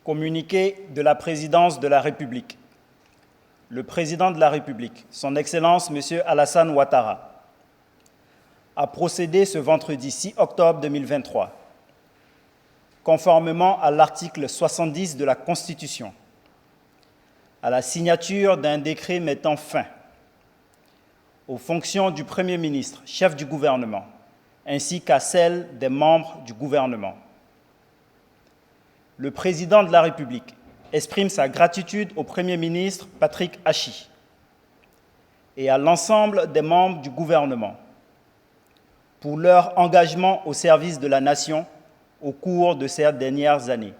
Communiqué de la Présidence de la République. Le Président de la République, Son Excellence M. Alassane Ouattara, a procédé ce vendredi 6 octobre 2023, conformément à l'article 70 de la Constitution, à la signature d'un décret mettant fin aux fonctions du Premier ministre, chef du gouvernement, ainsi qu'à celles des membres du gouvernement. Le Président de la République exprime sa gratitude au Premier ministre Patrick Achi et à l'ensemble des membres du gouvernement pour leur engagement au service de la nation au cours de ces dernières années.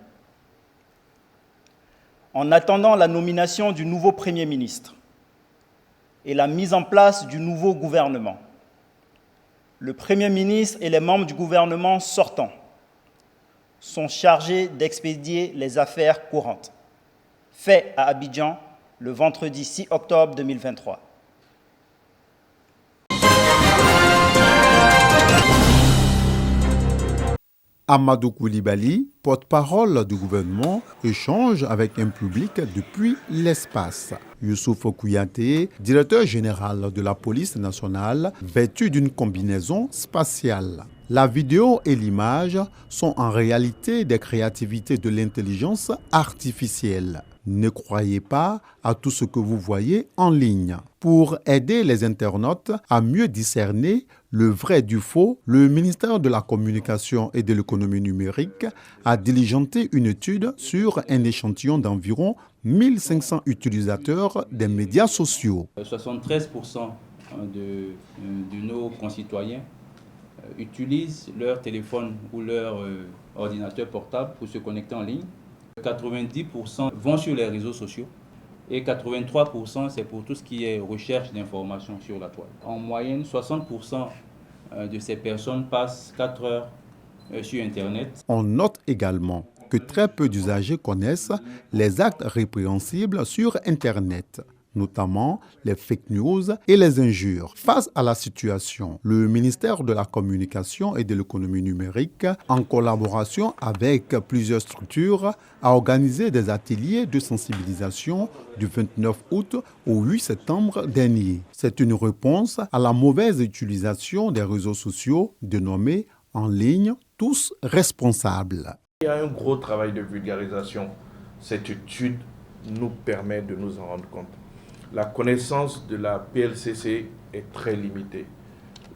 En attendant la nomination du nouveau Premier ministre et la mise en place du nouveau gouvernement, le Premier ministre et les membres du gouvernement sortant sont chargés d'expédier les affaires courantes, fait à Abidjan le vendredi 6 octobre 2023. Amadou Koulibaly, porte-parole du gouvernement, échange avec un public depuis l'espace. Youssouf Kouyaté, directeur général de la police nationale, vêtu d'une combinaison spatiale. La vidéo et l'image sont en réalité des créativités de l'intelligence artificielle. Ne croyez pas à tout ce que vous voyez en ligne. Pour aider les internautes à mieux discerner le vrai du faux, le ministère de la Communication et de l'Économie numérique a diligenté une étude sur un échantillon d'environ 1500 utilisateurs des médias sociaux. 73% de nos concitoyens utilisent leur téléphone ou leur ordinateur portable pour se connecter en ligne. 90% vont sur les réseaux sociaux et 83% c'est pour tout ce qui est recherche d'informations sur la toile. En moyenne, 60% de ces personnes passent 4 heures sur Internet. On note également que très peu d'usagers connaissent les actes répréhensibles sur Internet, notamment les fake news et les injures. Face à la situation, le ministère de la Communication et de l'Économie numérique, en collaboration avec plusieurs structures, a organisé des ateliers de sensibilisation du 29 août au 8 septembre dernier. C'est une réponse à la mauvaise utilisation des réseaux sociaux dénommés en ligne tous responsables. Il y a un gros travail de vulgarisation. Cette étude nous permet de nous en rendre compte. La connaissance de la PLCC est très limitée.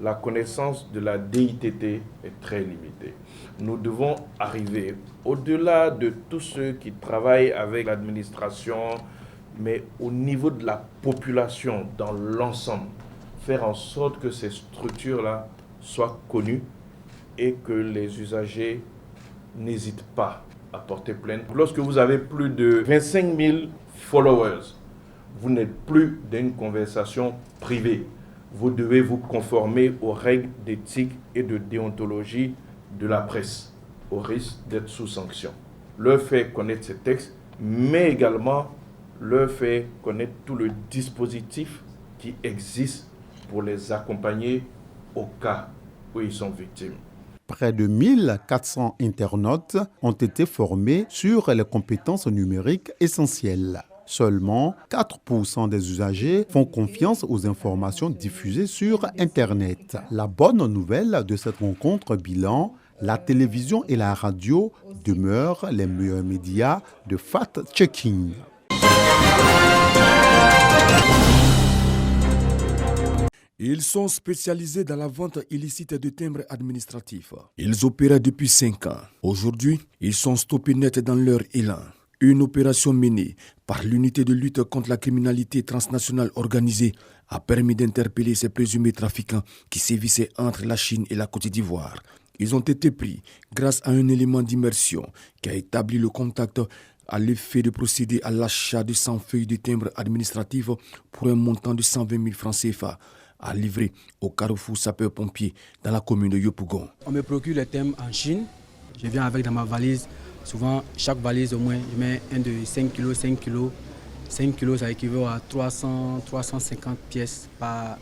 La connaissance de la DITT est très limitée. Nous devons arriver au-delà de tous ceux qui travaillent avec l'administration, mais au niveau de la population dans l'ensemble, faire en sorte que ces structures-là soient connues et que les usagers n'hésitent pas à porter plainte. Lorsque vous avez plus de 25 000 followers, vous n'êtes plus dans une conversation privée. Vous devez vous conformer aux règles d'éthique et de déontologie de la presse, au risque d'être sous sanction. Leur faire connaître ces textes, mais également leur faire connaître tout le dispositif qui existe pour les accompagner au cas où ils sont victimes. Près de 1400 internautes ont été formés sur les compétences numériques essentielles. Seulement 4% des usagers font confiance aux informations diffusées sur Internet. La bonne nouvelle de cette rencontre bilan, la télévision et la radio demeurent les meilleurs médias de fact-checking. Ils sont spécialisés dans la vente illicite de timbres administratifs. Ils opéraient depuis 5 ans. Aujourd'hui, ils sont stoppés net dans leur élan. Une opération menée par l'unité de lutte contre la criminalité transnationale organisée a permis d'interpeller ces présumés trafiquants qui sévissaient entre la Chine et la Côte d'Ivoire. Ils ont été pris grâce à un élément d'immersion qui a établi le contact à l'effet de procéder à l'achat de 100 feuilles de timbres administratifs pour un montant de 120 000 francs CFA à livrer au carrefour sapeurs-pompiers dans la commune de Yopougon. On me procure les timbres en Chine. Je viens avec dans ma valise. Souvent, chaque valise, au moins, je mets un de 5 kg, 5 kg. 5 kg, ça équivaut à 350 pièces par...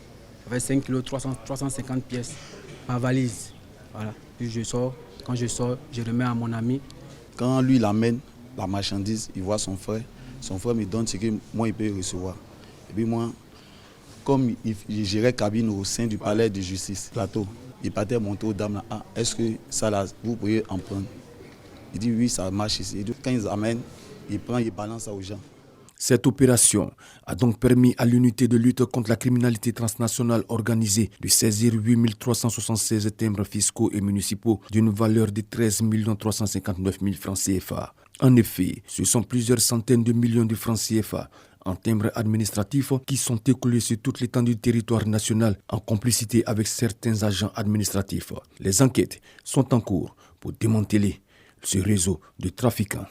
Avec 5 kg, 350 pièces par valise. Voilà. Puis je sors. Quand je sors, je remets à mon ami. Quand lui l'amène, la marchandise, il voit son frère me donne ce que moi il peut recevoir. Et puis moi, comme il gérait cabine au sein du palais de justice, plateau, il partait monter aux dames là, ah, est-ce que ça là, vous pouvez en prendre? Il dit oui, ça marche ici. Il dit, quand ils amènent, il prend, il balance ça aux gens. Cette opération a donc permis à l'unité de lutte contre la criminalité transnationale organisée de saisir 8 376 timbres fiscaux et municipaux d'une valeur de 13 359 000 francs CFA. En effet, ce sont plusieurs centaines de millions de francs CFA en timbres administratifs qui sont écoulés sur toute l'étendue du territoire national en complicité avec certains agents administratifs. Les enquêtes sont en cours pour démanteler ce réseau de trafiquants.